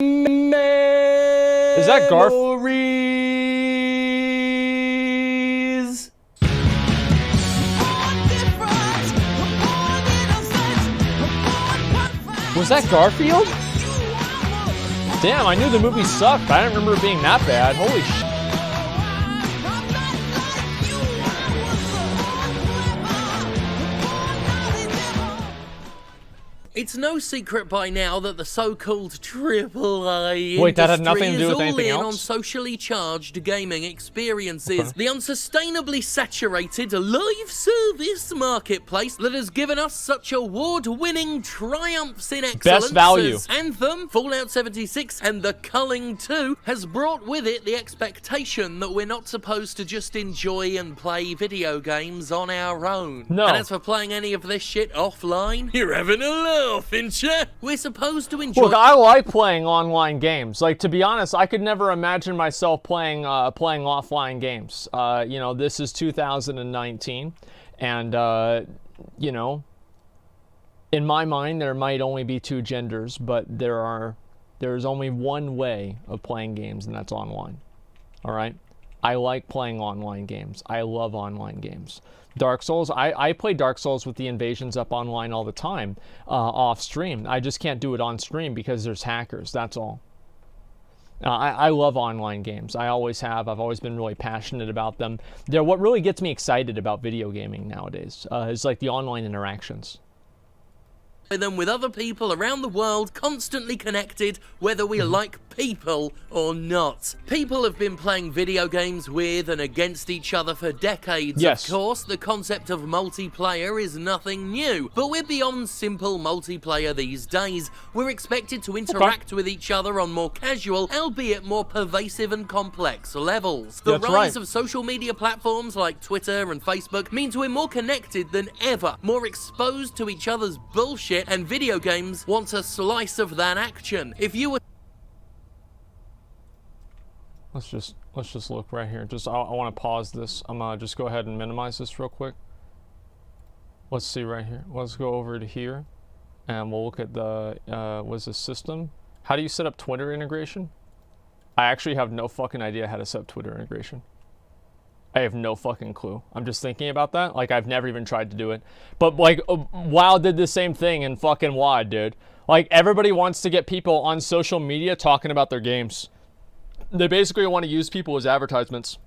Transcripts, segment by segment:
Is that Garf? Was that Garfield? Damn, I knew the movie sucked, but I didn't remember it being that bad. Holy shit. It's no secret by now that the so-called AAA Wait, that had nothing to do with anything else? else? On socially charged gaming experiences. The unsustainably saturated live service marketplace that has given us such award-winning triumphs in excellence. Best value. As Anthem, Fallout 76, and The Culling 2 has brought with it the expectation that we're not supposed to just enjoy and play video games on our own. No. And as for playing any of this shit offline, you're having a laugh. We're supposed to enjoy. Look, I like playing online games. Like, to be honest, I could never imagine myself playing offline games. You know, this is 2019, and you know, in my mind, there might only be two genders, but there's only one way of playing games, and that's online. All right. I like playing online games. I love online games. Dark Souls, I play Dark Souls with the invasions up online all the time, off stream. I just can't do it on stream because there's hackers, that's all. I love online games. I always have. I've always been really passionate about them. They're what really gets me excited about video gaming nowadays, is like the online interactions. Them with other people around the world, constantly connected, whether we like people or not. People have been playing video games with and against each other for decades. Yes. Of course, the concept of multiplayer is nothing new, but we're beyond simple multiplayer these days. We're expected to interact with each other on more casual, albeit more pervasive and complex levels. The That's rise right. of social media platforms like Twitter and Facebook means we're more connected than ever, more exposed to each other's bullshit, and video games want a slice of that action. If you were Let's just look right here. I want to pause this. I'm gonna just go ahead and minimize this real quick. Let's see right here. Let's go over to here, and we'll look at the what's the system. How do you set up Twitter integration? I actually have no fucking idea how to set up Twitter integration. I have no fucking clue. I'm just thinking about that. Like, I've never even tried to do it. But, like, WoW did the same thing in fucking WoD, dude. Like, everybody wants to get people on social media talking about their games. They basically want to use people as advertisements.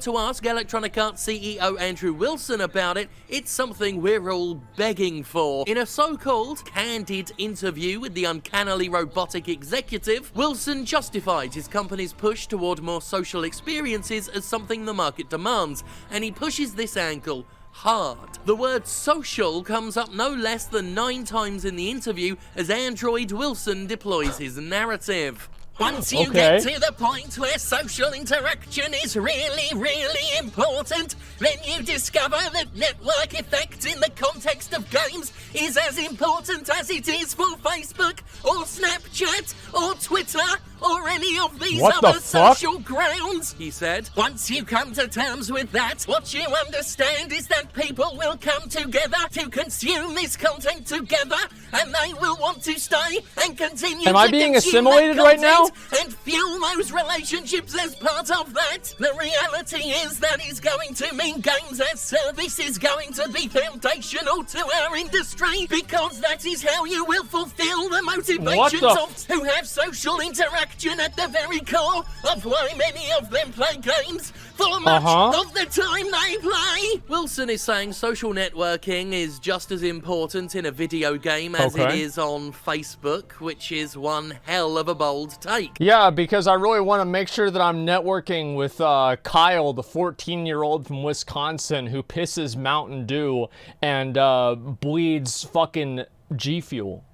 to ask Electronic Arts CEO Andrew Wilson about it, it's something we're all begging for. In a so-called candid interview with the uncannily robotic executive, Wilson justified his company's push toward more social experiences as something the market demands, and he pushes this angle hard. The word social comes up no less than 9 times in the interview as Android Wilson deploys his narrative. Once you get to the point where social interaction is really, really important, then you discover that network effect in the context of games is as important as it is for Facebook, or Snapchat, or Twitter, or any of these other social grounds, he said. Once you come to terms with that, what you understand is that people will come together to consume this content together, and they will want to stay and continue Am I being assimilated right now? And fuel those relationships as part of that. The reality is that it's going to mean games as service is going to be foundational to our industry, because that is how you will fulfill the motivations of who have social interaction at the very core of why many of them play games for much of the time they play. Wilson is saying social networking is just as important in a video game as it is on Facebook, which is one hell of a bold take. Yeah, because I really want to make sure that I'm networking with Kyle, the 14-year-old from Wisconsin who pisses Mountain Dew and bleeds fucking G Fuel.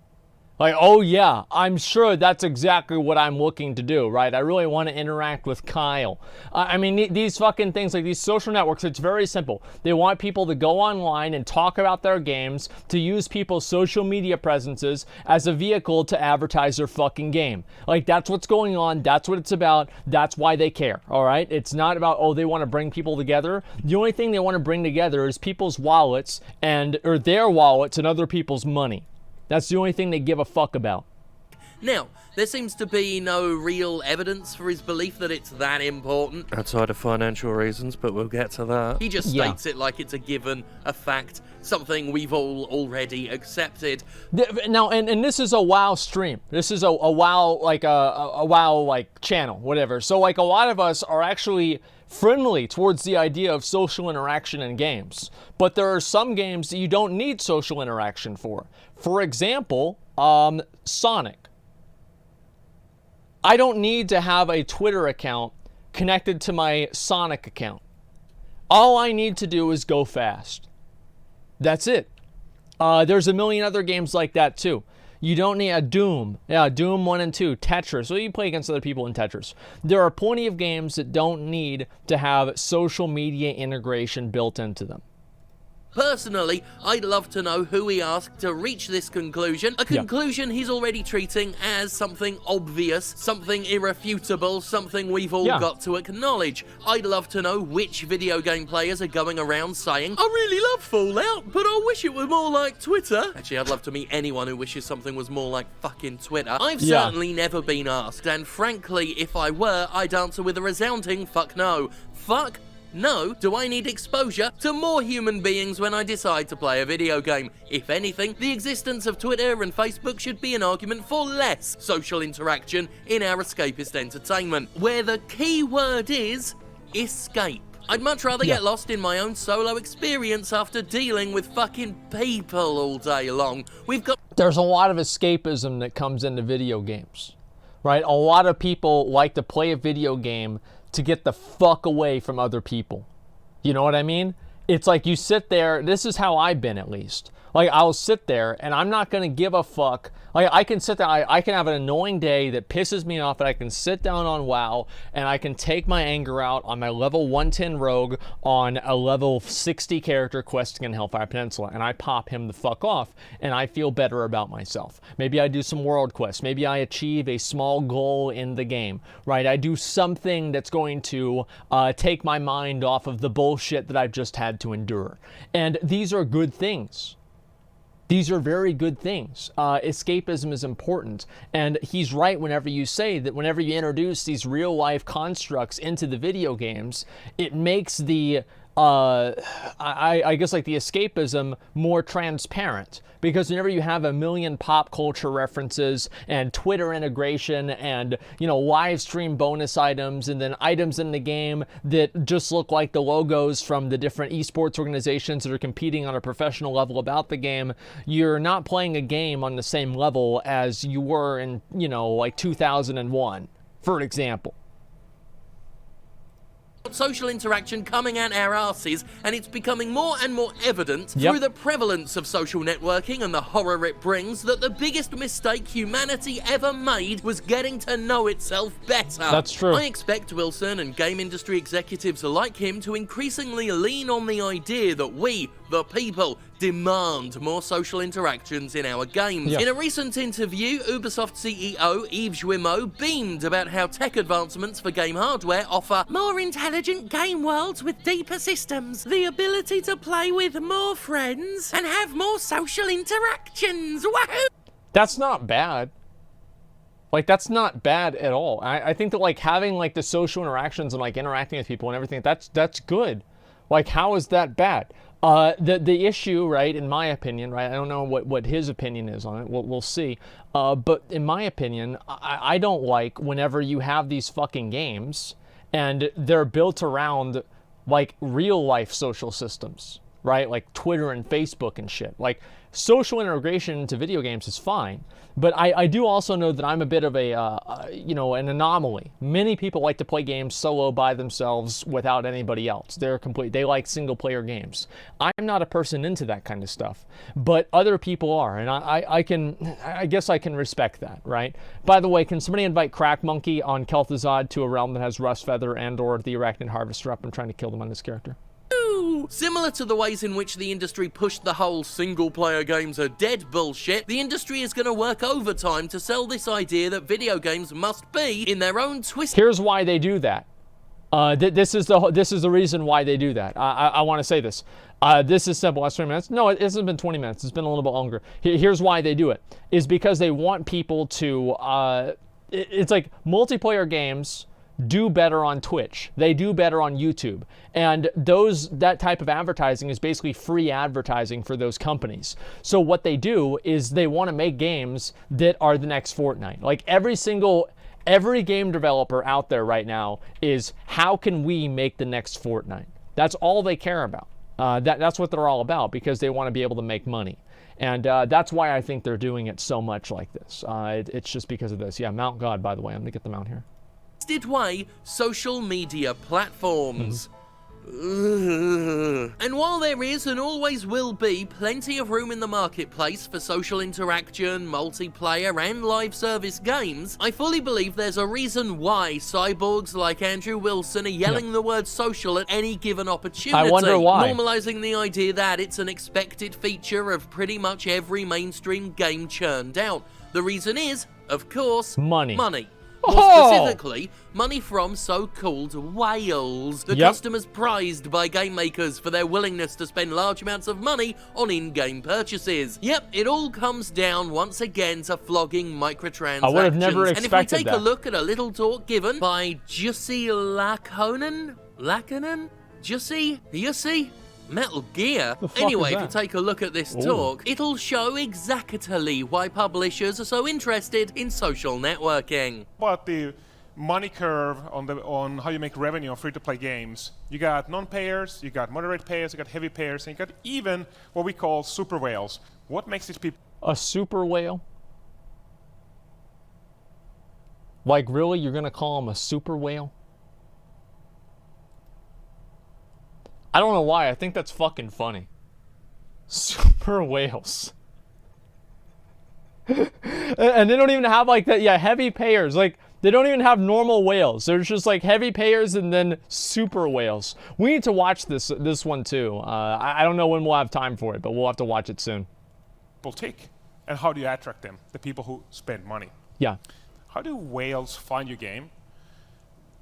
Like, oh yeah, I'm sure that's exactly what I'm looking to do, right? I really want to interact with Kyle. I mean, these fucking things, like these social networks, it's very simple. They want people to go online and talk about their games, to use people's social media presences as a vehicle to advertise their fucking game. Like, that's what's going on. That's what it's about. That's why they care, all right? It's not about, oh, they want to bring people together. The only thing they want to bring together is people's wallets or their wallets and other people's money. That's the only thing they give a fuck about. Now, there seems to be no real evidence for his belief that it's that important. Outside of financial reasons, but we'll get to that. He just states it like it's a given, a fact, something we've all already accepted. Now, and this is a WoW stream. This is a WoW, like a WoW, like, channel, whatever. So, like, a lot of us are actually friendly towards the idea of social interaction in games. But there are some games that you don't need social interaction for. For example, Sonic. I don't need to have a Twitter account connected to my Sonic account. All I need to do is go fast. That's it. There's a million other games like that too. You don't need a Doom. Yeah, Doom 1 and 2, Tetris. So you play against other people in Tetris. There are plenty of games that don't need to have social media integration built into them. Personally, I'd love to know who he asked to reach this conclusion, a conclusion he's already treating as something obvious, something irrefutable, something we've all got to acknowledge. I'd love to know which video game players are going around saying, I really love Fallout, but I wish it were more like Twitter. Actually, I'd love to meet anyone who wishes something was more like fucking Twitter. I've certainly never been asked, and frankly, if I were, I'd answer with a resounding fuck no. Fuck no, do I need exposure to more human beings when I decide to play a video game? If anything, the existence of Twitter and Facebook should be an argument for less social interaction in our escapist entertainment, where the key word is escape. I'd much rather get lost in my own solo experience after dealing with fucking people all day long. There's a lot of escapism that comes into video games, right? A lot of people like to play a video game to get the fuck away from other people. You know what I mean? It's like you sit there, this is how I've been at least. Like, I'll sit there and I'm not gonna give a fuck. Like, I can sit there, I can have an annoying day that pisses me off, and I can sit down on WoW and I can take my anger out on my level 110 rogue on a level 60 character questing in Hellfire Peninsula, and I pop him the fuck off and I feel better about myself. Maybe I do some world quests, maybe I achieve a small goal in the game, right? I do something that's going to take my mind off of the bullshit that I've just had to endure. And these are good things. These are very good things. Escapism is important. And he's right whenever you say that whenever you introduce these real life constructs into the video games, it makes the, I guess like the escapism more transparent. Because whenever you have a million pop culture references and Twitter integration and, you know, live stream bonus items and then items in the game that just look like the logos from the different esports organizations that are competing on a professional level about the game, you're not playing a game on the same level as you were in, you know, like 2001, for example. Social interaction coming at our asses, and it's becoming more and more evident through the prevalence of social networking and the horror it brings that the biggest mistake humanity ever made was getting to know itself better. That's true. I expect Wilson and game industry executives like him to increasingly lean on the idea that we, the people, demand more social interactions in our games. In a recent interview, Ubisoft CEO Yves Guillemot beamed about how tech advancements for game hardware offer more intelligent game worlds with deeper systems, the ability to play with more friends, and have more social interactions. Wahoo! That's not bad. Like, that's not bad at all. I think that, like, having, like, the social interactions and, like, interacting with people and everything, that's good. Like, how is that bad? The issue, right, in my opinion, right, I don't know what his opinion is on it, we'll see, but in my opinion, I don't like whenever you have these fucking games and they're built around, like, real life social systems, right, like Twitter and Facebook and shit. Like, social integration into video games is fine, but I do also know that I'm a bit of a, you know, an anomaly. Many people like to play games solo by themselves without anybody else. They like single player games. I'm not a person into that kind of stuff, but other people are, and I guess I can respect that, right? By the way, can somebody invite Crack Monkey on Kel'Thuzad to a realm that has Rustfeather and or the Arachnid Harvester up? I'm trying to kill them on this character. Similar to the ways in which the industry pushed the whole single-player games are dead bullshit, the industry is going to work overtime to sell this idea that video games must be, in their own twist. Here's why they do that. This is the reason why they do that. I want to say this. This is simple. Last 20 minutes. No, it hasn't been 20 minutes. It's been a little bit longer. Here's why they do it. Is because they want people to. It's like multiplayer games do better on Twitch. They do better on YouTube. And that type of advertising is basically free advertising for those companies. So what they do is they want to make games that are the next Fortnite. Like every game developer out there right now is, how can we make the next Fortnite? That's all they care about. That's what they're all about, because they want to be able to make money. And that's why I think they're doing it so much like this. It's just because of this. Yeah, Mount God, by the way. I'm going to get the mount here. Way social media platforms. And while there is and always will be plenty of room in the marketplace for social interaction, multiplayer, and live service games, I fully believe there's a reason why cyborgs like Andrew Wilson are yelling the word social at any given opportunity. I wonder why. Normalizing the idea that it's an expected feature of pretty much every mainstream game churned out. The reason is, of course, money. More specifically, money from so-called whales, the customers prized by game makers for their willingness to spend large amounts of money on in-game purchases. Yep, it all comes down once again to flogging microtransactions. I would have never expected that. And if we take a look at a little talk given by Jussi Lakonen? Jussi? Metal Gear? Anyway, if you take a look at this talk, it'll show exactly why publishers are so interested in social networking. About the money curve on how you make revenue on free-to-play games, you got non-payers, you got moderate payers, you got heavy payers, and you got even what we call super whales. What makes these people... A super whale? Like, really? You're going to call them a super whale? I don't know why. I think that's fucking funny. Super whales. And they don't even have like that. Yeah, heavy payers. Like, they don't even have normal whales. There's just like heavy payers and then super whales. We need to watch this one too. I don't know when we'll have time for it, but we'll have to watch it soon. People tick, and how do you attract them? The people who spend money. Yeah. How do whales find your game?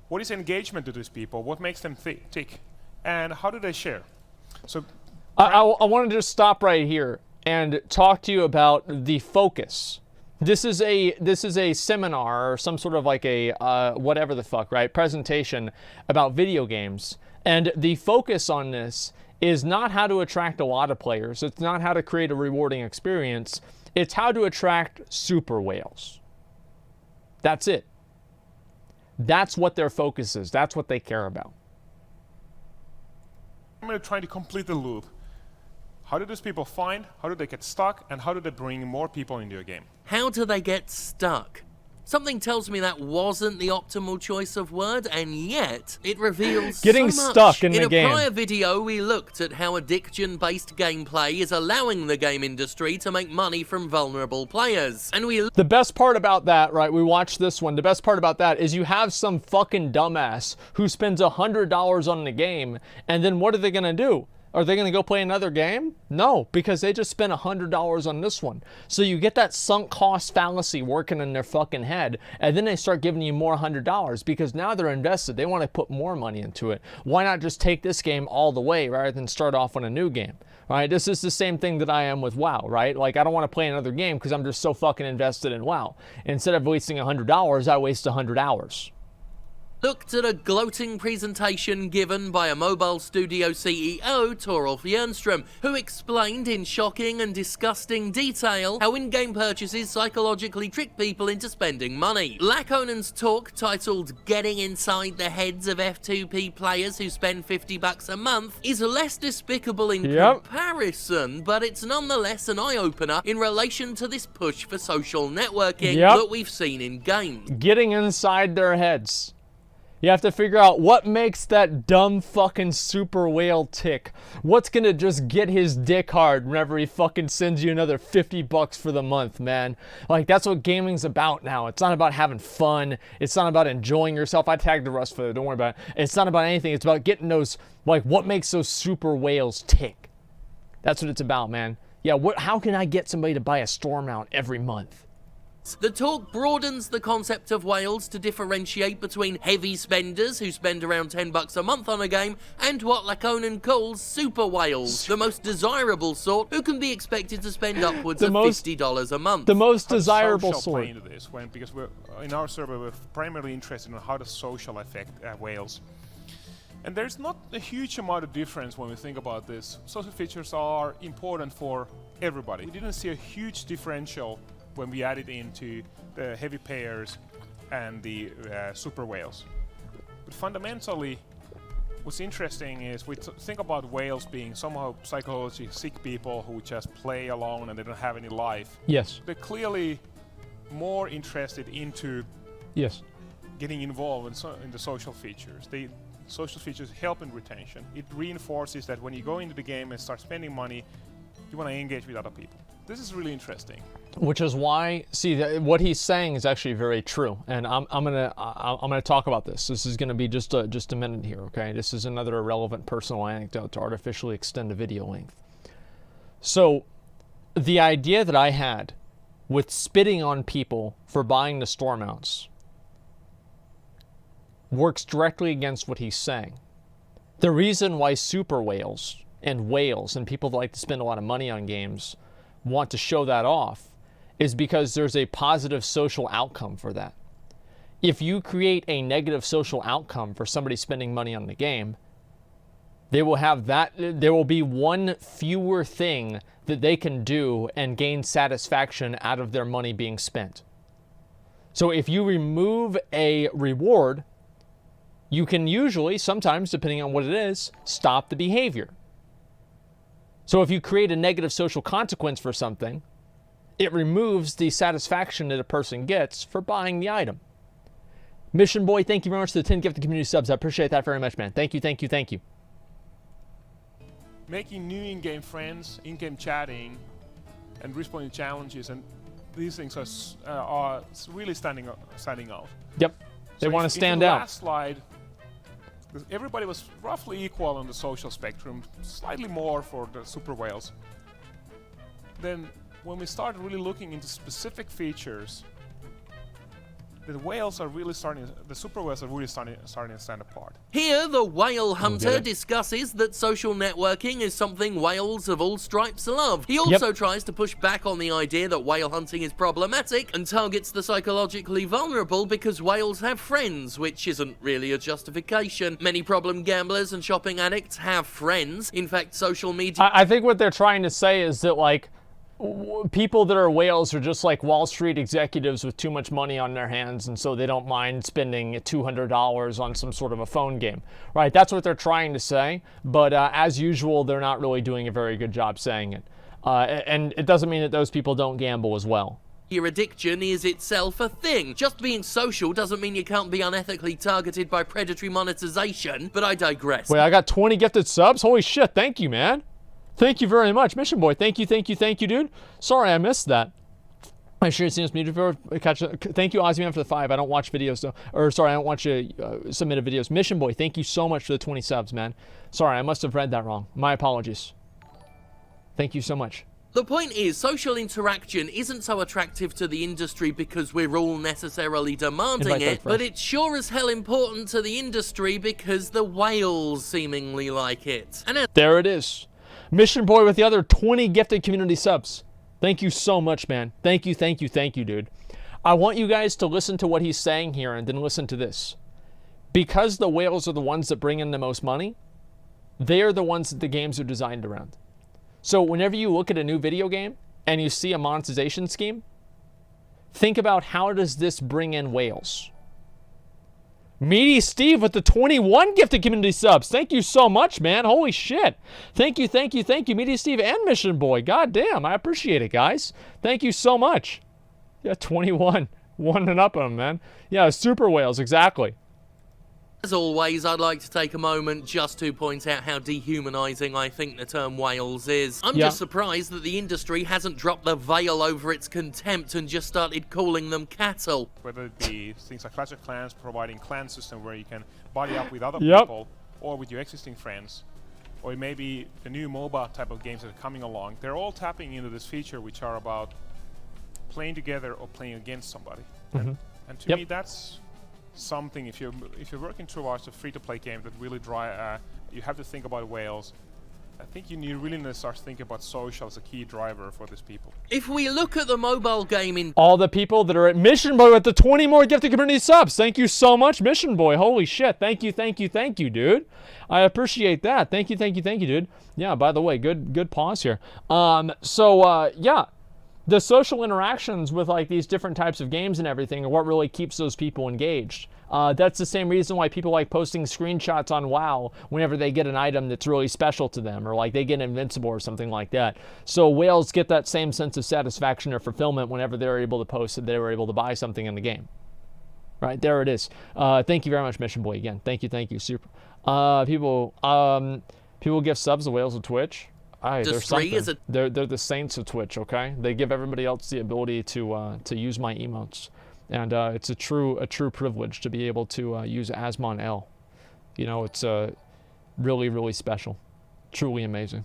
What is engagement to these people? What makes them tick? And how do they share? So, I want to just stop right here and talk to you about the focus. This is a seminar or some sort of like a whatever the fuck, right? Presentation about video games, and the focus on this is not how to attract a lot of players. It's not how to create a rewarding experience. It's how to attract super whales. That's it. That's what their focus is. That's what they care about. I'm going to try to complete the loop. How do those people find, how do they get stuck, and how do they bring more people into a game? How do they get stuck? Something tells me that wasn't the optimal choice of word, and yet it reveals getting so much. Stuck in the game. In a prior video, we looked at how addiction-based gameplay is allowing the game industry to make money from vulnerable players. And the best part about that, right, we watched this one, the best part about that is you have some fucking dumbass who spends $100 on the game, and then what are they gonna do? Are they going to go play another game? No, because they just spent $100 on this one. So you get that sunk cost fallacy working in their fucking head, and then they start giving you more $100 because now they're invested. They want to put more money into it. Why not just take this game all the way rather than start off on a new game? Right? This is the same thing that I am with WoW, right? Like, I don't want to play another game because I'm just so fucking invested in WoW. Instead of wasting $100, I waste 100 hours. Looked at a gloating presentation given by a mobile studio CEO, Torolf Jernström, who explained in shocking and disgusting detail how in-game purchases psychologically trick people into spending money. Lakonen's talk, titled Getting Inside the Heads of F2P Players Who Spend $50 a Month, is less despicable in comparison, but it's nonetheless an eye-opener in relation to this push for social networking that we've seen in games. Getting inside their heads. You have to figure out what makes that dumb fucking super whale tick. What's gonna just get his dick hard whenever he fucking sends you another $50 for the month, man. Like, that's what gaming's about now. It's not about having fun. It's not about enjoying yourself. I tagged the rust for it. Don't worry about it. It's not about anything. It's about getting those, like, what makes those super whales tick. That's what it's about, man. Yeah, how can I get somebody to buy a store mount every month? The talk broadens the concept of whales to differentiate between heavy spenders who spend around $10 a month on a game and what Laconan calls super whales, the most desirable sort who can be expected to spend upwards of $50 a month. The most desirable social sort. play into this because we're in our survey we're primarily interested in how does social affect whales. And there's not a huge amount of difference when we think about this. Social features are important for everybody. We didn't see a huge differential when we added into the heavy payers and the super whales. But fundamentally, what's interesting is we think about whales being somehow psychologically sick people who just play alone and they don't have any life. Yes. They're clearly more interested into getting involved in the social features. Social features help in retention. It reinforces that when you go into the game and start spending money, you want to engage with other people. This is really interesting. Which is why, see, what he's saying is actually very true, and I'm gonna talk about this. This is gonna be just a minute here, okay? This is another irrelevant personal anecdote to artificially extend the video length. So, the idea that I had with spitting on people for buying the store mounts works directly against what he's saying. The reason why super whales and people that like to spend a lot of money on games want to show that off is because there's a positive social outcome for that. If you create a negative social outcome for somebody spending money on the game, they will have that, there will be one fewer thing that they can do and gain satisfaction out of their money being spent. So if you remove a reward, you can usually, sometimes depending on what it is, stop the behavior. So if you create a negative social consequence for something, it removes the satisfaction that a person gets for buying the item. Mission Boy, thank you very much for the 10 gifted community subs. I appreciate that very much, man. Thank you, thank you, thank you. Making new in-game friends, in-game chatting, and responding to challenges, and these things are really standing out. Yep, they want to stand out. Last slide, everybody was roughly equal on the social spectrum, slightly more for the super whales. Then, when we started really looking into specific features, the super whales are really starting to stand apart. Here, the whale hunter discusses that social networking is something whales of all stripes love. He also tries to push back on the idea that whale hunting is problematic and targets the psychologically vulnerable because whales have friends, which isn't really a justification. Many problem gamblers and shopping addicts have friends. In fact, social media... I think what they're trying to say is that, like, people that are whales are just like Wall Street executives with too much money on their hands, and so they don't mind spending $200 on some sort of a phone game, right? That's what they're trying to say, but as usual, they're not really doing a very good job saying it. And it doesn't mean that those people don't gamble as well. Your addiction is itself a thing. Just being social doesn't mean you can't be unethically targeted by predatory monetization, but I digress. Wait, I got 20 gifted subs? Holy shit, thank you, man. Thank you very much, Mission Boy. Thank you, dude. Sorry, I missed that. I sure it seems muted for catch. Thank you, Ozzyman, for the 5. I don't watch videos, though. Or, sorry, I don't watch submitted videos. Mission Boy, thank you so much for the 20 subs, man. Sorry, I must have read that wrong. My apologies. Thank you so much. The point is, social interaction isn't so attractive to the industry because we're all necessarily demanding it, but it's sure as hell important to the industry because the whales seemingly like it. And there it is. Mission Boy with the other 20 gifted community subs. Thank you so much, man. Thank you, dude. I want you guys to listen to what he's saying here and then listen to this. Because the whales are the ones that bring in the most money, they are the ones that the games are designed around. So whenever you look at a new video game and you see a monetization scheme, think about how does this bring in whales? Meaty Steve with the 21 gifted community subs. Thank you so much, man. Holy shit. Thank you, Meaty Steve and Mission Boy. God damn, I appreciate it, guys. Thank you so much. Yeah, 21. One and up on them, man. Yeah, super whales, exactly. As always, I'd like to take a moment just to point out how dehumanizing I think the term whales is. I'm just surprised that the industry hasn't dropped the veil over its contempt and just started calling them cattle. Whether it be things like Clash of Clans providing clan system where you can buddy up with other people or with your existing friends, or it may be the new MOBA type of games that are coming along, they're all tapping into this feature which are about playing together or playing against somebody. And to Yep. me, that's something. If you're working towards a free-to-play game that really you have to think about whales. I think you really need to start thinking about social as a key driver for these people. If we look at the mobile game in All the people that are at Mission Boy with the 20 more gifted community subs. Thank you so much, Mission Boy. Holy shit. Thank you, dude. I appreciate that. Thank you, dude. Yeah, by the way, good pause here. Yeah. The social interactions with like these different types of games and everything are what really keeps those people engaged. That's the same reason why people like posting screenshots on WoW whenever they get an item that's really special to them, or like they get invincible or something like that. So whales get that same sense of satisfaction or fulfillment whenever they're able to post that they were able to buy something in the game. Right, there it is. Thank you very much, Mission Boy, again. Thank you, super. People give subs to whales of Twitch. They're something. They're the saints of Twitch, okay? They give everybody else the ability to use my emotes. And it's a true privilege to be able to use Asmon L. You know, it's really, really special. Truly amazing.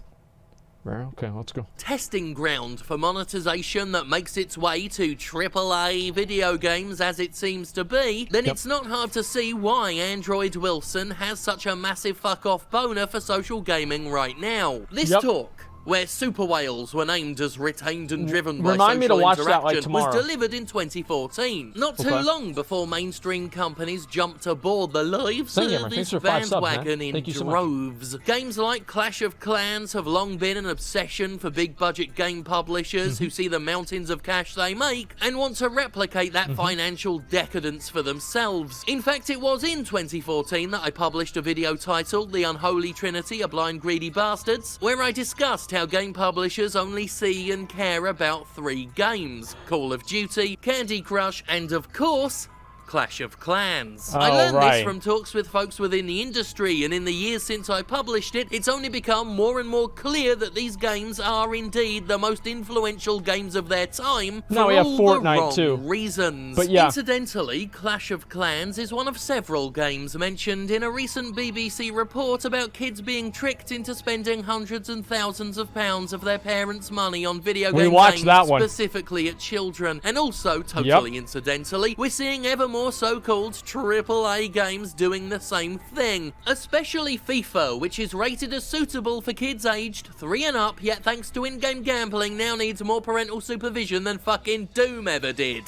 Right, okay, let's go. Testing ground for monetization that makes its way to AAA video games as it seems to be, then it's not hard to see why Android Wilson has such a massive fuck-off boner for social gaming right now. This talk, where super whales were named as retained and driven by social interaction, was delivered in 2014. Not too long before mainstream companies jumped aboard the live service bandwagon in droves. Games like Clash of Clans have long been an obsession for big budget game publishers who see the mountains of cash they make and want to replicate that financial decadence for themselves. In fact, it was in 2014 that I published a video titled The Unholy Trinity of Blind Greedy Bastards, where I discussed how game publishers only see and care about 3 games: Call of Duty, Candy Crush, and of course, Clash of Clans. I learned this from talks with folks within the industry, and in the years since I published it, it's only become more and more clear that these games are indeed the most influential games of their time for all the wrong reasons. But yeah. Incidentally, Clash of Clans is one of several games mentioned in a recent BBC report about kids being tricked into spending hundreds and thousands of pounds of their parents' money on video games specifically at children. And also, totally incidentally, we're seeing ever more so-called AAA games doing the same thing, especially FIFA, which is rated as suitable for kids aged 3 and up, yet thanks to in-game gambling now needs more parental supervision than fucking Doom ever did.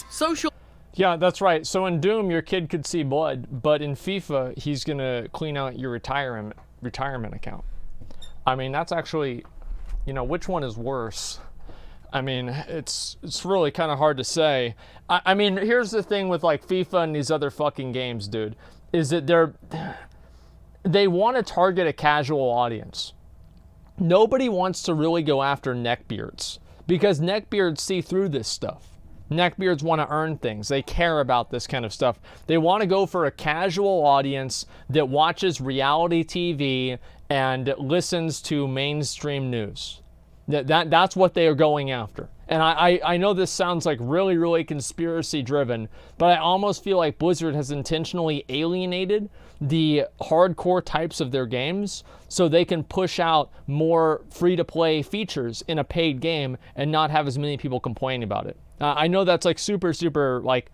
Yeah, that's right. So in Doom, your kid could see blood, but in FIFA, he's gonna clean out your retirement account. I mean, that's actually, you know, which one is worse? I mean, it's really kind of hard to say. I mean, here's the thing with like FIFA and these other fucking games, dude, is that they want to target a casual audience. Nobody wants to really go after neckbeards because neckbeards see through this stuff. Neckbeards want to earn things. They care about this kind of stuff. They want to go for a casual audience that watches reality TV and listens to mainstream news. That's what they are going after. And I know this sounds like really, really conspiracy driven, but I almost feel like Blizzard has intentionally alienated the hardcore types of their games so they can push out more free-to-play features in a paid game and not have as many people complaining about it. I know that's like super, like,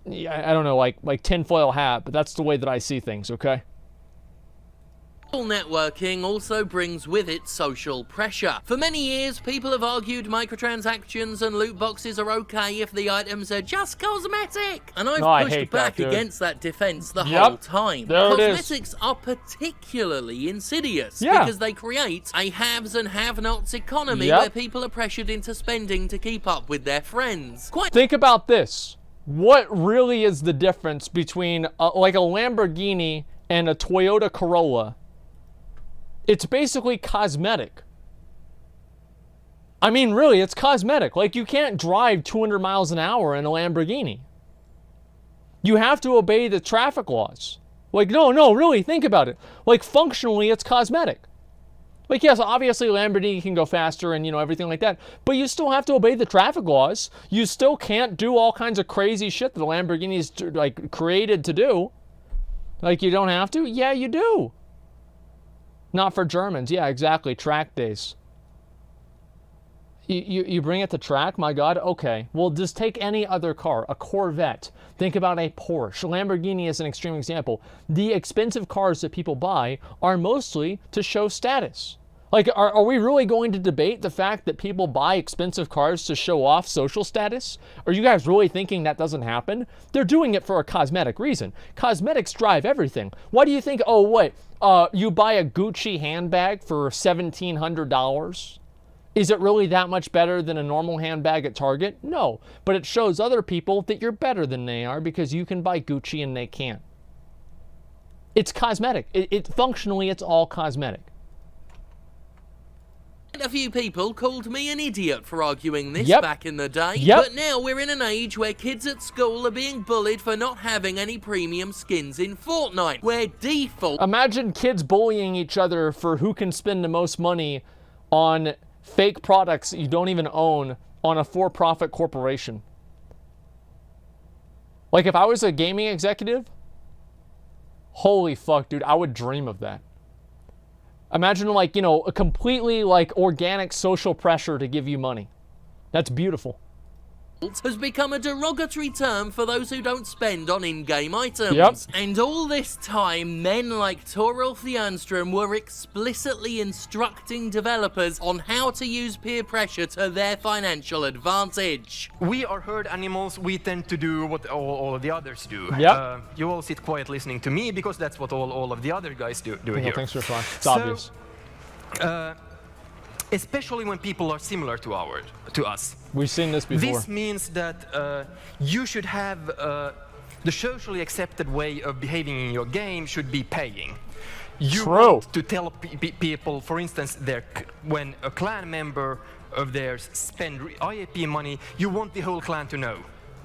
I don't know, like tinfoil hat, but that's the way that I see things, okay? Networking also brings with it social pressure. For many years, people have argued microtransactions and loot boxes are okay if the items are just cosmetic. And I've pushed back against that defense the whole time. Cosmetics are particularly insidious because they create a haves and have-nots economy where people are pressured into spending to keep up with their friends. Think about this. What really is the difference between like a Lamborghini and a Toyota Corolla? It's basically cosmetic. I mean, really, it's cosmetic. Like, you can't drive 200 miles an hour in a Lamborghini. You have to obey the traffic laws. Like, no, really, think about it. Like, functionally, it's cosmetic. Like, yes, obviously, Lamborghini can go faster and, you know, everything like that. But you still have to obey the traffic laws. You still can't do all kinds of crazy shit that the Lamborghini is, like, created to do. Like, you don't have to? Yeah, you do. Not for Germans. Yeah, exactly. Track days. You bring it to track, my God, okay. Well, just take any other car, a Corvette. Think about a Porsche. Lamborghini is an extreme example. The expensive cars that people buy are mostly to show status. Like, are we really going to debate the fact that people buy expensive cars to show off social status? Are you guys really thinking that doesn't happen? They're doing it for a cosmetic reason. Cosmetics drive everything. Why do you think, oh, wait, you buy a Gucci handbag for $1,700? Is it really that much better than a normal handbag at Target? No, but it shows other people that you're better than they are because you can buy Gucci and they can't. It's cosmetic. Functionally, it's all cosmetic. A few people called me an idiot for arguing this back in the day, but now we're in an age where kids at school are being bullied for not having any premium skins in Fortnite, where default... Imagine kids bullying each other for who can spend the most money on fake products you don't even own on a for-profit corporation. Like, if I was a gaming executive, holy fuck, dude, I would dream of that. Imagine, like, you know, a completely, like, organic social pressure to give you money. That's beautiful. Has become a derogatory term for those who don't spend on in-game items. And all this time, men like Torolf the Ernstrom were explicitly instructing developers on how to use peer pressure to their financial advantage. We are herd animals. We tend to do what all of the others do. You all sit quiet listening to me because that's what all of the other guys do here. Thanks for fun. It's obvious. Especially when people are similar to us. We've seen this before. This means that you should have the socially accepted way of behaving in your game should be paying. You want to tell people, for instance, when a clan member of theirs spend IAP money, you want the whole clan to know.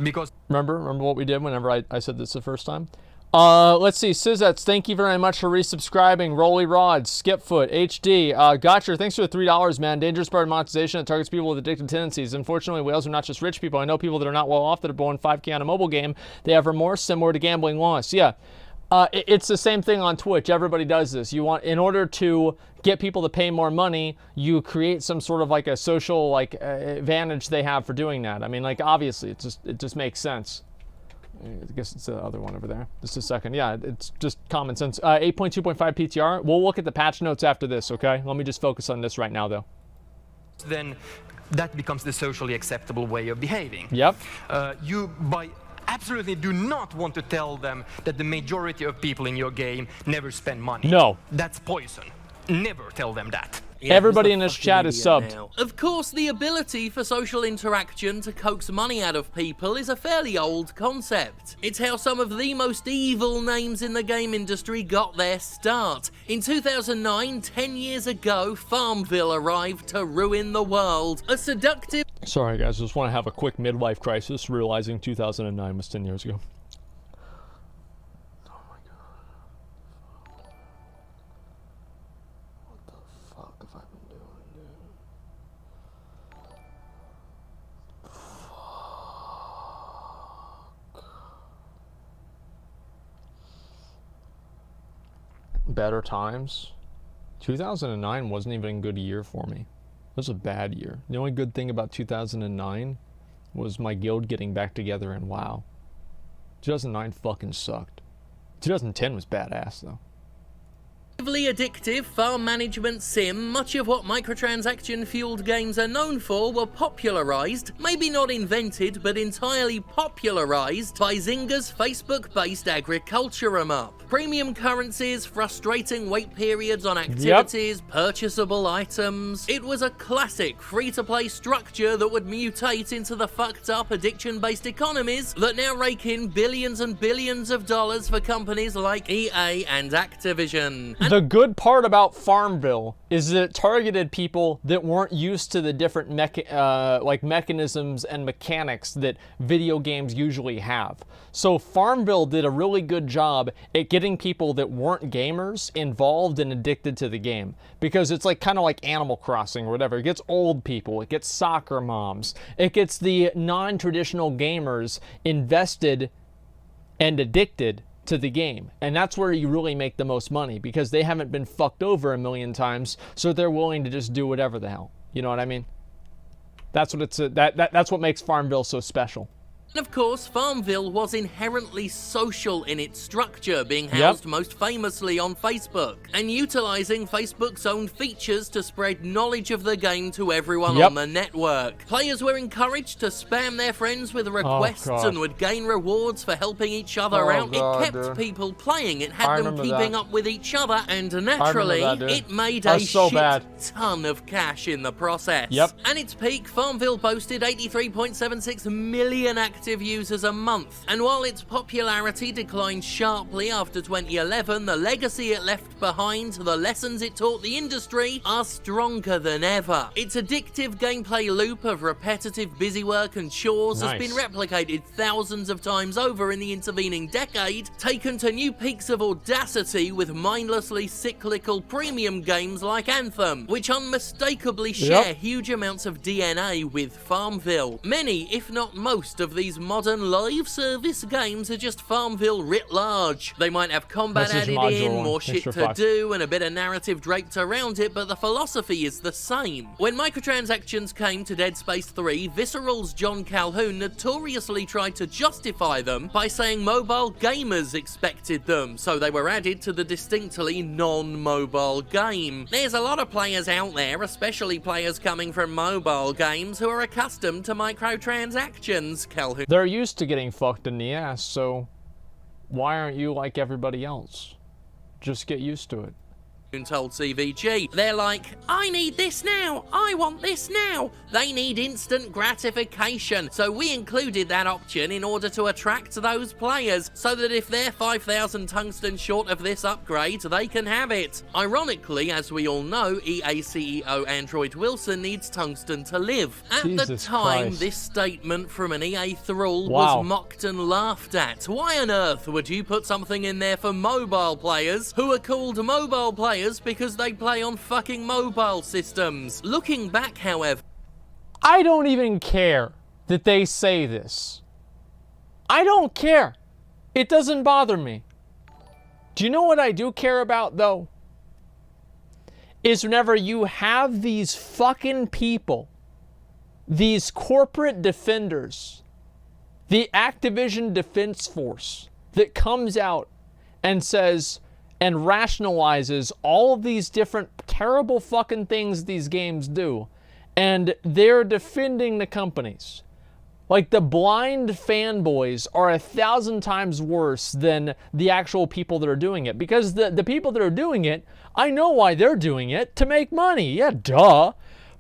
Because remember what we did whenever I said this the first time? Let's see, Sizets, thank you very much for resubscribing. Rolly Rods, Skipfoot, HD, Gotcher, thanks for the $3, man. Dangerous part of monetization that targets people with addictive tendencies. Unfortunately, whales are not just rich people. I know people that are not well off that are blowing 5K on a mobile game. They have remorse similar to gambling loss. Yeah, it's the same thing on Twitch. Everybody does this. In order to get people to pay more money, you create some sort of like a social advantage they have for doing that. I mean, like, obviously, it just makes sense. I guess it's the other one over there. Just a second. Yeah, it's just common sense. 8.2.5 PTR. We'll look at the patch notes after this, okay? Let me just focus on this right now, though. Then that becomes the socially acceptable way of behaving. Yep. You absolutely do not want to tell them that the majority of people in your game never spend money. No. That's poison. Never tell them that. Yeah, everybody in this chat is subbed. Now. Of course, the ability for social interaction to coax money out of people is a fairly old concept. It's how some of the most evil names in the game industry got their start. In 2009, 10 years ago, Farmville arrived to ruin the world. A seductive... Sorry, guys, just want to have a quick midlife crisis, realizing 2009 was 10 years ago. Better times. 2009 wasn't even a good year for me. It was a bad year. The only good thing about 2009 was my guild getting back together and WoW. 2009 fucking sucked. 2010 was badass though. Addictive farm management sim, much of what microtransaction-fueled games are known for were popularized, maybe not invented, but entirely popularized by Zynga's Facebook-based agriculture up. Premium currencies, frustrating wait periods on activities, purchasable items. It was a classic free-to-play structure that would mutate into the fucked-up addiction-based economies that now rake in billions and billions of dollars for companies like EA and Activision. The good part about Farmville is that it targeted people that weren't used to the different mechanisms and mechanics that video games usually have. So Farmville did a really good job at getting people that weren't gamers involved and addicted to the game, because it's like kind of like Animal Crossing or whatever. It gets old people, it gets soccer moms, it gets the non-traditional gamers invested and addicted to the game. And that's where you really make the most money, because they haven't been fucked over a million times, so they're willing to just do whatever the hell. You know what I mean? That's what that's what makes Farmville so special. And of course, Farmville was inherently social in its structure, being housed most famously on Facebook, and utilising Facebook's own features to spread knowledge of the game to everyone on the network. Players were encouraged to spam their friends with requests and would gain rewards for helping each other out. It kept people playing, it had them keeping up with each other, and naturally, it made a shit ton of cash in the process. At its peak, Farmville boasted 83.76 million active users a month, and while its popularity declined sharply after 2011, the legacy it left behind, the lessons it taught the industry, are stronger than ever. Its addictive gameplay loop of repetitive busywork and chores has been replicated thousands of times over in the intervening decade, taken to new peaks of audacity with mindlessly cyclical premium games like Anthem, which unmistakably share huge amounts of DNA with Farmville. Many, if not most, of these modern live service games are just Farmville writ large. They might have combat added in, more shit to do, and a bit of narrative draped around it, but the philosophy is the same. When microtransactions came to Dead Space 3, Visceral's John Calhoun notoriously tried to justify them by saying mobile gamers expected them, so they were added to the distinctly non-mobile game. There's a lot of players out there, especially players coming from mobile games, who are accustomed to microtransactions, Calhoun. They're used to getting fucked in the ass, so why aren't you like everybody else? Just get used to it. Told CVG. They're like, I need this now, I want this now. They need instant gratification, so we included that option in order to attract those players, so that if they're 5,000 tungsten short of this upgrade, they can have it. Ironically, as we all know, EA CEO Android Wilson needs tungsten to live. At the time, this statement from an EA thrall was mocked and laughed at. Why on earth would you put something in there for mobile players, who are called mobile players because they play on fucking mobile systems? Looking back, however, I don't even care that they say this. I don't care. It doesn't bother me. Do you know what I do care about, though? Is whenever you have these fucking people, these corporate defenders, the Activision Defense Force, that comes out and says and rationalizes all of these different terrible fucking things these games do, and they're defending the companies. Like, the blind fanboys are 1,000 times worse than the actual people that are doing it, because the people that are doing it, I know why they're doing it, to make money. Yeah, duh.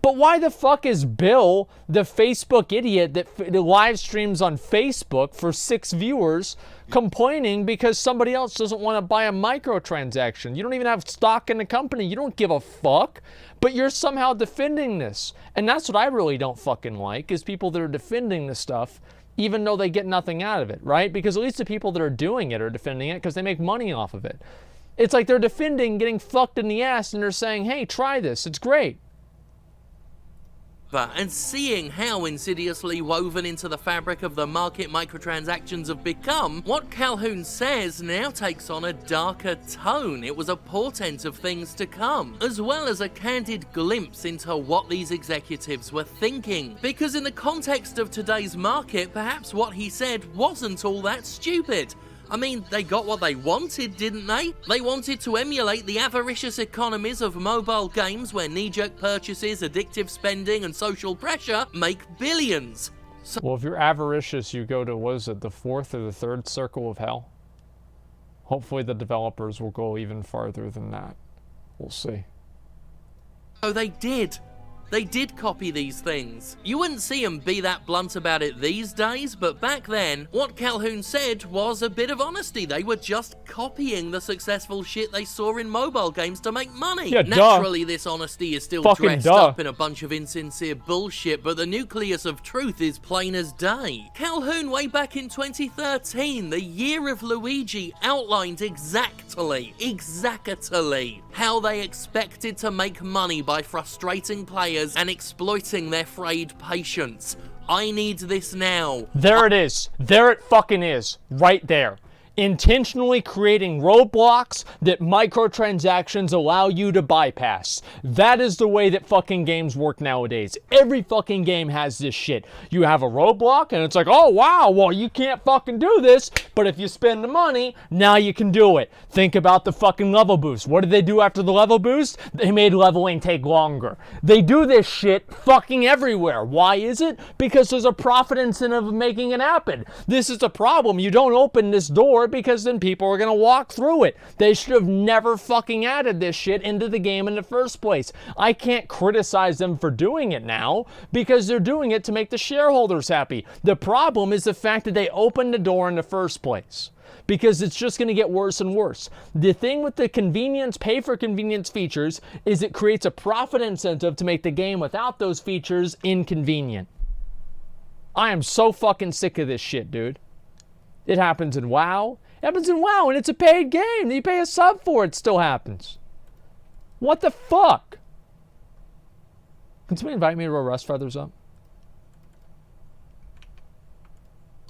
But why the fuck is Bill, the Facebook idiot that live streams on Facebook for 6 viewers, complaining because somebody else doesn't want to buy a microtransaction? You don't even have stock in the company. You don't give a fuck. But you're somehow defending this. And that's what I really don't fucking like, is people that are defending this stuff, even though they get nothing out of it, right? Because at least the people that are doing it are defending it because they make money off of it. It's like they're defending getting fucked in the ass, and they're saying, hey, try this. It's great. And seeing how insidiously woven into the fabric of the market microtransactions have become, what Calhoun says now takes on a darker tone. It was a portent of things to come, as well as a candid glimpse into what these executives were thinking. Because in the context of today's market, perhaps what he said wasn't all that stupid. I mean, they got what they wanted, didn't they? They wanted to emulate the avaricious economies of mobile games where knee-jerk purchases, addictive spending, and social pressure make billions. So well, if you're avaricious, you go to, what is it, the 4th or the 3rd circle of hell? Hopefully the developers will go even farther than that. We'll see. Oh, they did. They did copy these things. You wouldn't see them be that blunt about it these days, but back then, what Calhoun said was a bit of honesty. They were just copying the successful shit they saw in mobile games to make money. Yeah, naturally, this honesty is still fucking dressed up in a bunch of insincere bullshit, but the nucleus of truth is plain as day. Calhoun, way back in 2013, the year of Luigi, outlined exactly how they expected to make money by frustrating players and exploiting their frayed patience. I need this now. There it is. There it fucking is. Right there. intentionally creating roadblocks that microtransactions allow you to bypass. That is the way that fucking games work nowadays. Every fucking game has this shit. You have a roadblock and it's like, oh wow, well you can't fucking do this, but if you spend the money, now you can do it. Think about the fucking level boost. What did they do after the level boost? They made leveling take longer. They do this shit fucking everywhere. Why is it? Because there's a profit incentive of making it happen. This is the problem. You don't open this door because then people are going to walk through it. They should have never fucking added this shit into the game in the first place. I can't criticize them for doing it now because they're doing it to make the shareholders happy. The problem is the fact that they opened the door in the first place, because it's just going to get worse and worse. The thing with the convenience, pay for convenience features is it creates a profit incentive to make the game without those features inconvenient. I am so fucking sick of this shit, dude. It happens in WoW. It happens in WoW, and it's a paid game. You pay a sub for it, still happens. What the fuck? Can somebody invite me to roll Rust Feathers up?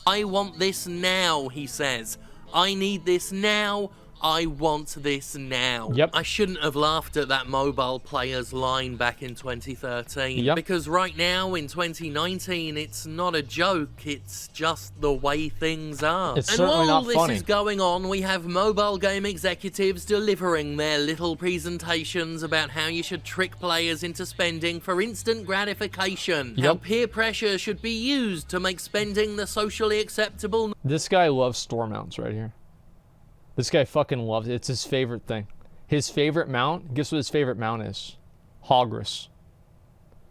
I want this now, he says. I need this now. I want this now. Yep. I shouldn't have laughed at that mobile player's line back in 2013. Yep. Because right now in 2019, it's not a joke. It's just the way things are. It's and certainly while not all this funny. is going on, we have mobile game executives delivering their little presentations about how you should trick players into spending for instant gratification. How Yep. peer pressure should be used to make spending the socially acceptable. This guy loves store mounts right here. This guy fucking loves it. It's his favorite thing. His favorite mount, guess what his favorite mount is? Hogrus.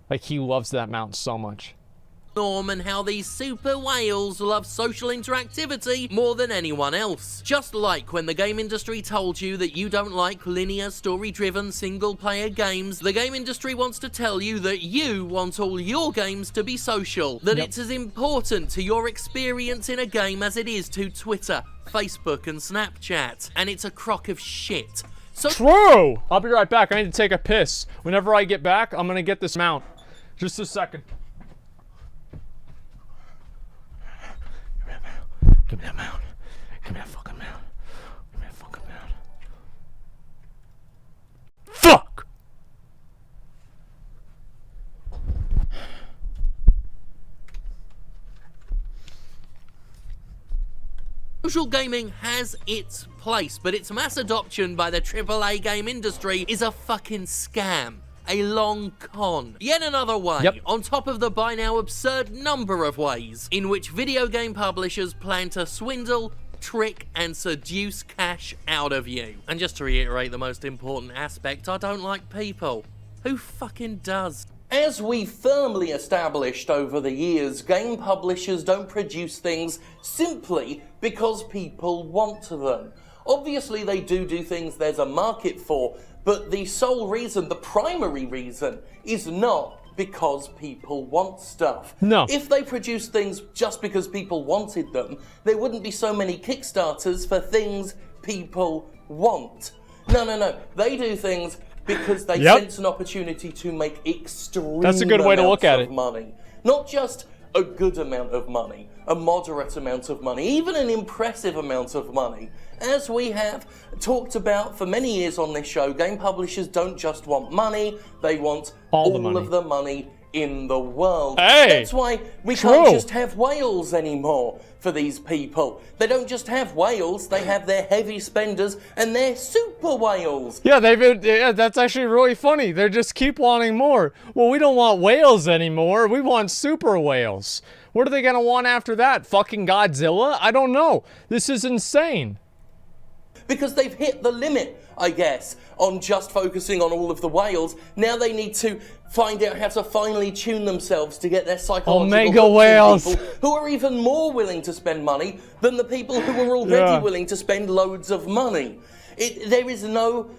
Like, he loves that mount so much. Norm, and how these super whales love social interactivity more than anyone else. Just like when the game industry told you that you don't like linear, story-driven, single-player games, the game industry wants to tell you that you want all your games to be social. That it's as important to your experience in a game as it is to Twitter, Facebook, and Snapchat. And it's a crock of shit. So True! I'll be right back. I need to take a piss. Whenever I get back, I'm gonna get this mount. Just a second. Give me that mount. Give me that fucking mount. Give me that fucking mount. Fuck! social gaming has its place, but its mass adoption by the AAA game industry is a fucking scam. A long con. Yet another way, on top of the by now absurd number of ways in which video game publishers plan to swindle, trick, and seduce cash out of you. And just to reiterate the most important aspect, I don't like people. Who fucking does? As we firmly established over the years, game publishers don't produce things simply because people want them. Obviously they do things there's a market for, but the sole reason, the primary reason, is not because people want stuff. No. If they produced things just because people wanted them, there wouldn't be so many Kickstarters for things people want. No. They do things because they sense an opportunity to make extreme That's a good way to look at it. money. Not just a good amount of money, a moderate amount of money, even an impressive amount of money. As we have talked about for many years on this show, game publishers don't just want money, they want all of the money in the world. Hey, that's why we can't just have whales anymore for these people. They don't just have whales, they have their heavy spenders and their super whales. Yeah, that's actually really funny. They just keep wanting more. Well, we don't want whales anymore. We want super whales. What are they gonna want after that? Fucking Godzilla? I don't know. This is insane. Because they've hit the limit, I guess, on just focusing on all of the whales. Now they need to find out how to finely tune themselves to get their psychological Omega whales, people who are even more willing to spend money than the people who are already willing to spend loads of money. There is no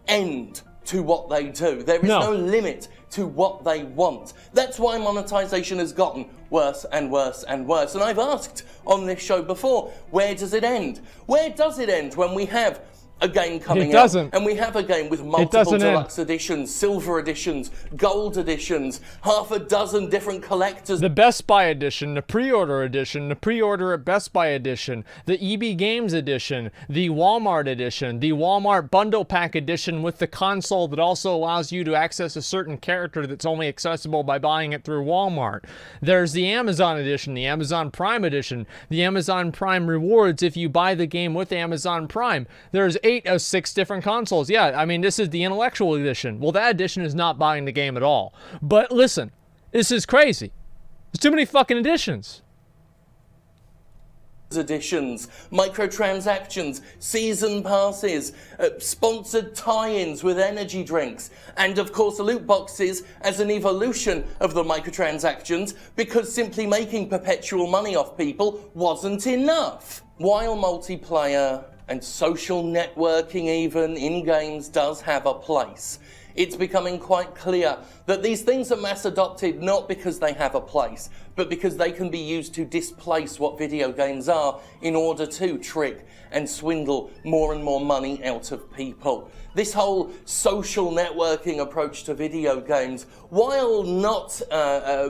end to what they do. There is no limit to what they want. That's why monetization has gotten worse and worse and worse. And I've asked on this show before, where does it end? Where does it end when we have a game coming It doesn't. out, and we have a game with multiple doesn't deluxe editions, silver editions, gold editions, half a dozen different collectors. The Best Buy edition, the pre-order edition, the pre-order at Best Buy edition, the EB Games edition, the Walmart edition, the Walmart bundle pack edition with the console that also allows you to access a certain character that's only accessible by buying it through Walmart. There's the Amazon edition, the Amazon Prime edition, the Amazon Prime rewards if you buy the game with Amazon Prime. There's 8 of 6 different consoles. Yeah, I mean, this is the intellectual edition. Well, that edition is not buying the game at all. But listen, this is crazy. There's too many fucking editions. Editions, microtransactions, season passes, sponsored tie-ins with energy drinks, and of course loot boxes as an evolution of the microtransactions, because simply making perpetual money off people wasn't enough. While multiplayer and social networking even in games does have a place, it's becoming quite clear that these things are mass adopted not because they have a place, but because they can be used to displace what video games are in order to trick and swindle more and more money out of people. This whole social networking approach to video games, while not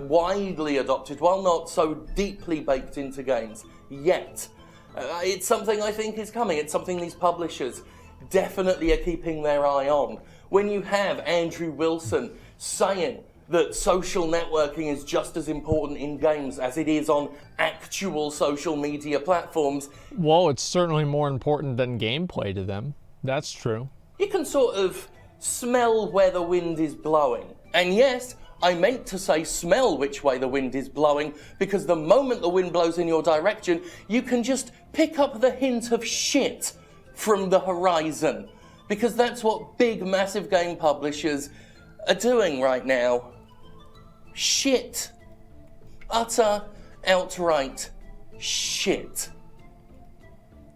widely adopted, while not so deeply baked into games yet, it's something I think is coming. It's something these publishers definitely are keeping their eye on. When you have Andrew Wilson saying that social networking is just as important in games as it is on actual social media platforms. Well, it's certainly more important than gameplay to them. That's true. You can sort of smell where the wind is blowing. And yes, I meant to say smell which way the wind is blowing, because the moment the wind blows in your direction, you can just pick up the hint of shit from the horizon. Because that's what big, massive game publishers are doing right now. Shit. Utter, outright shit.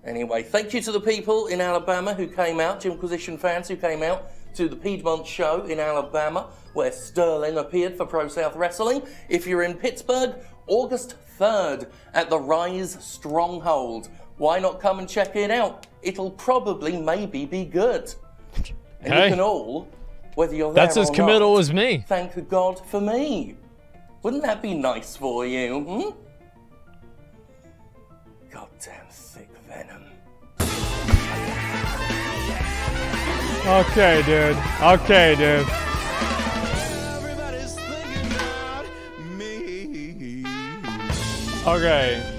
Anyway, thank you to the people in Alabama who came out, Jimquisition fans who came out to the Piedmont show in Alabama, where Sterling appeared for Pro South Wrestling. If you're in Pittsburgh, August 3rd at the Rise Stronghold. Why not come and check it out? It'll probably maybe be good. And Hey. you can all, whether you're there That's or as committal not, as me. thank God for me. Wouldn't that be nice for you, Goddamn thick venom. Okay, dude. Okay, dude. Everybody's thinking about me. Okay.